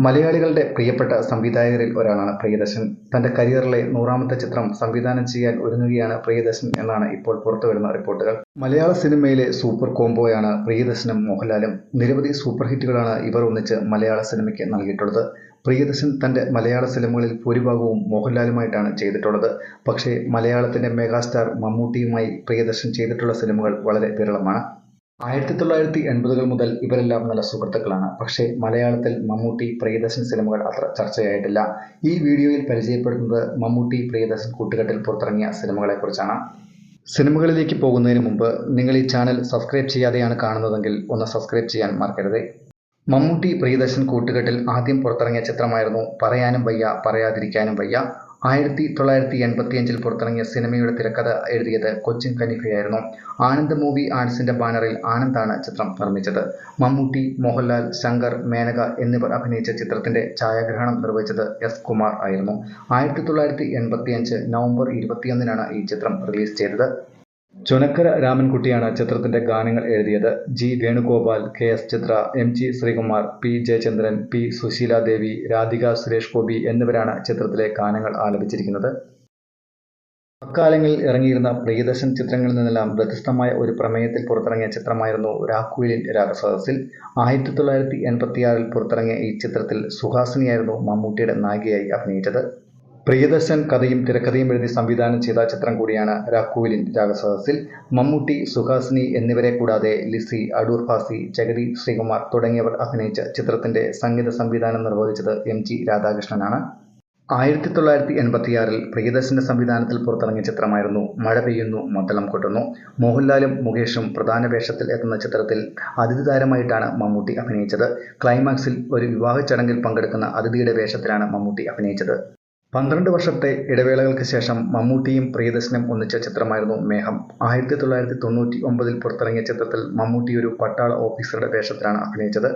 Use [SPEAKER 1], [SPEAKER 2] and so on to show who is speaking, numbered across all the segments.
[SPEAKER 1] മലയാളികളുടെ പ്രിയപ്പെട്ട സംവിധായകരിൽ ഒരാളാണ് പ്രിയദർശൻ. തന്റെ കരിയറിലെ 100ാമത്തെ ചിത്രം സംവിധാനം ചെയ്യാൻ ഒരുങ്ങുകയാണ് പ്രിയദർശൻ എന്നാണ് ഇപ്പോൾ പുറത്തുവരുന്ന റിപ്പോർട്ടുകൾ. മലയാള സിനിമയിലെ സൂപ്പർ കോംബോയാണ് പ്രിയദർശനും മോഹൻലാലും. നിരവധി സൂപ്പർ ഹിറ്റുകളാണ് ഇവർ ഒന്നിച്ച് മലയാള സിനിമയ്ക്ക് നൽകിയിട്ടുള്ളത്. പ്രിയദർശൻ തന്റെ മലയാള സിനിമകളിൽ ഭൂരിഭാഗവും മോഹൻലാലുമായിട്ടാണ് ചെയ്തിട്ടുള്ളത്. പക്ഷേ മലയാളത്തിന്റെ മെഗാസ്റ്റാർ മമ്മൂട്ടിയുമായി പ്രിയദർശൻ ചെയ്തിട്ടുള്ള സിനിമകൾ വളരെ വിരളമാണ്. 1980-കൾ മുതൽ ഇവരെല്ലാം നല്ല സുഹൃത്തുക്കളാണ്. പക്ഷേ മലയാളത്തിൽ മമ്മൂട്ടി പ്രിയദർശൻ സിനിമകൾ അത്ര ചർച്ചയായിട്ടില്ല. ഈ വീഡിയോയിൽ പരിചയപ്പെടുത്തുന്നത് മമ്മൂട്ടി പ്രിയദർശൻ കൂട്ടുകെട്ടിൽ പുറത്തിറങ്ങിയ സിനിമകളെക്കുറിച്ചാണ്. സിനിമകളിലേക്ക് പോകുന്നതിന് മുമ്പ് നിങ്ങൾ ഈ ചാനൽ സബ്സ്ക്രൈബ് ചെയ്യാതെയാണ് കാണുന്നതെങ്കിൽ ഒന്ന് സബ്സ്ക്രൈബ് ചെയ്യാൻ മറക്കരുത്. മമ്മൂട്ടി പ്രിയദർശൻ കൂട്ടുകെട്ടിൽ ആദ്യം പുറത്തിറങ്ങിയ ചിത്രമായിരുന്നു പറയാനും വയ്യ പറയാതിരിക്കാനും വയ്യ. 1985-ൽ പുറത്തിറങ്ങിയ സിനിമയുടെ തിരക്കഥ എഴുതിയത് കൊച്ചിൻ കനിഫയായിരുന്നു. ആനന്ദ് മൂവി ആർട്സിന്റെ ബാനറിൽ ആനന്ദാണ് ചിത്രം നിർമ്മിച്ചത്. മമ്മൂട്ടി, മോഹൻലാൽ, ശങ്കർ, മേനക എന്നിവർ അഭിനയിച്ച ചിത്രത്തിന്റെ ഛായാഗ്രഹണം നിർവഹിച്ചത് എസ് കുമാർ ആയിരുന്നു. 1985 നവംബർ 21-നാണ് ഈ ചിത്രം റിലീസ് ചെയ്തത്. ചുനക്കര രാമൻകുട്ടിയാണ് ചിത്രത്തിന്റെ ഗാനങ്ങൾ എഴുതിയത്. G Venugopal, K S Chithra, M G Sreekumar, P Jayachandran, P Susheeladevi, Radhika Suresh Gopi എന്നിവരാണ് ചിത്രത്തിലെ ഗാനങ്ങൾ ആലപിച്ചിരിക്കുന്നത്. അക്കാലങ്ങളിൽ ഇറങ്ങിയിരുന്ന പ്രിയദർശൻ ചിത്രങ്ങളിൽ നിന്നെല്ലാം വ്യത്യസ്തമായ ഒരു പ്രമേയത്തിൽ പുറത്തിറങ്ങിയ ചിത്രമായിരുന്നു രാഘുവിലിൻ രാഗസദസ്സിൽ. 1986-ൽ പുറത്തിറങ്ങിയ ഈ ചിത്രത്തിൽ സുഹാസിനിയായിരുന്നു മമ്മൂട്ടിയുടെ നായികയായി അഭിനയിച്ചത്. പ്രിയദർശൻ കഥയും തിരക്കഥയും എഴുതി സംവിധാനം ചെയ്ത ചിത്രം കൂടിയാണ് രാഘുവിലിൻ രാഗസദസ്സിൽ. മമ്മൂട്ടി, സുഹാസിനി എന്നിവരെ കൂടാതെ ലിസി, അടൂർ ഭാസി, ജഗതി ശ്രീകുമാർ തുടങ്ങിയവർ അഭിനയിച്ച ചിത്രത്തിന്റെ സംഗീത സംവിധാനം നിർവഹിച്ചത് എം ജി രാധാകൃഷ്ണനാണ്. 1986-ൽ പ്രിയദർശന്റെ സംവിധാനത്തിൽ പുറത്തിറങ്ങിയ ചിത്രമായിരുന്നു മഴ പെയ്യുന്നു മദ്ദളം കൊട്ടുന്നു. മോഹൻലാലും മുകേഷും പ്രധാന വേഷത്തിൽ എത്തുന്ന ചിത്രത്തിൽ അതിഥി താരമായിട്ടാണ് മമ്മൂട്ടി അഭിനയിച്ചത്. ക്ലൈമാക്സിൽ ഒരു വിവാഹ ചടങ്ങിൽ പങ്കെടുക്കുന്ന അതിഥിയുടെ വേഷത്തിലാണ് മമ്മൂട്ടി അഭിനയിച്ചത്. 12 വർഷത്തെ ഇടവേളകൾക്ക് ശേഷം മമ്മൂട്ടിയും പ്രിയദർശനും ഒന്നിച്ച ചിത്രമായിരുന്നു മേഘം. 1999-ൽ പുറത്തിറങ്ങിയ ചിത്രത്തിൽ മമ്മൂട്ടി ഒരു പട്ടാള ഓഫീസറുടെ വേഷത്തിലാണ് അഭിനയിച്ചത്.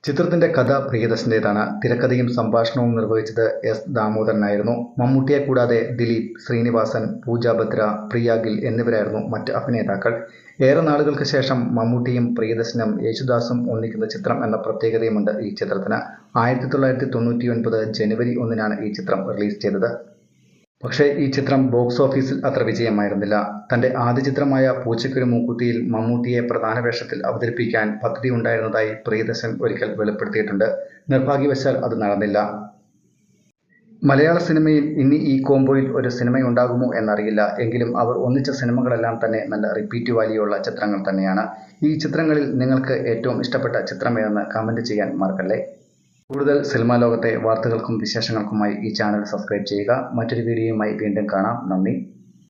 [SPEAKER 1] ചിത്രത്തിന്റെ കഥ പ്രിയദർശന്റേതാണ്. തിരക്കഥയും സംഭാഷണവും നിർവഹിച്ചത് എസ് ദാമോദരനായിരുന്നു. മമ്മൂട്ടിയെ കൂടാതെ ദിലീപ്, ശ്രീനിവാസൻ, പൂജ ബത്ര, പ്രിയ ഗിൽ എന്നിവരായിരുന്നു മറ്റ് അഭിനേതാക്കൾ. ഏറെ നാളുകൾക്ക് ശേഷം മമ്മൂട്ടിയും പ്രിയദർശനും യേശുദാസും ഒന്നിക്കുന്ന ചിത്രം എന്ന പ്രത്യേകതയുമുണ്ട് ഈ ചിത്രത്തിന്. 1999 ജനുവരി 1-നാണ് ഈ ചിത്രം റിലീസ് ചെയ്തത്. പക്ഷേ ഈ ചിത്രം ബോക്സ് ഓഫീസിൽ അത്ര വിജയമായിരുന്നില്ല. തന്റെ ആദ്യ ചിത്രമായ പൂച്ചയ്ക്കൊരു മൂക്കുത്തിയിൽ മമ്മൂട്ടിയെ പ്രധാന വേഷത്തിൽ അവതരിപ്പിക്കാൻ പദ്ധതി ഉണ്ടായിരുന്നതായി പ്രിയദർശൻ ഒരിക്കൽ വെളിപ്പെടുത്തിയിട്ടുണ്ട്. നിർഭാഗ്യവശാൽ അത് നടന്നില്ല. മലയാള സിനിമയിൽ ഇനി ഈ കോംബോയിൽ ഒരു സിനിമയുണ്ടാകുമോ എന്നറിയില്ല. എങ്കിലും അവർ ഒന്നിച്ച സിനിമകളെല്ലാം തന്നെ നല്ല റിപ്പീറ്റ് വാല്യൂയുള്ള ചിത്രങ്ങൾ തന്നെയാണ്. ഈ ചിത്രങ്ങളിൽ നിങ്ങൾക്ക് ഏറ്റവും ഇഷ്ടപ്പെട്ട ചിത്രം ഏതെന്ന് കമന്റ് ചെയ്യാൻ മറക്കല്ലേ. കൂടുതൽ സിനിമാ ലോകത്തെ വാർത്തകൾക്കും വിശേഷങ്ങൾക്കുമായി ഈ ചാനൽ സബ്സ്ക്രൈബ് ചെയ്യുക. മറ്റൊരു വീഡിയോയുമായി വീണ്ടും കാണാം. നന്ദി.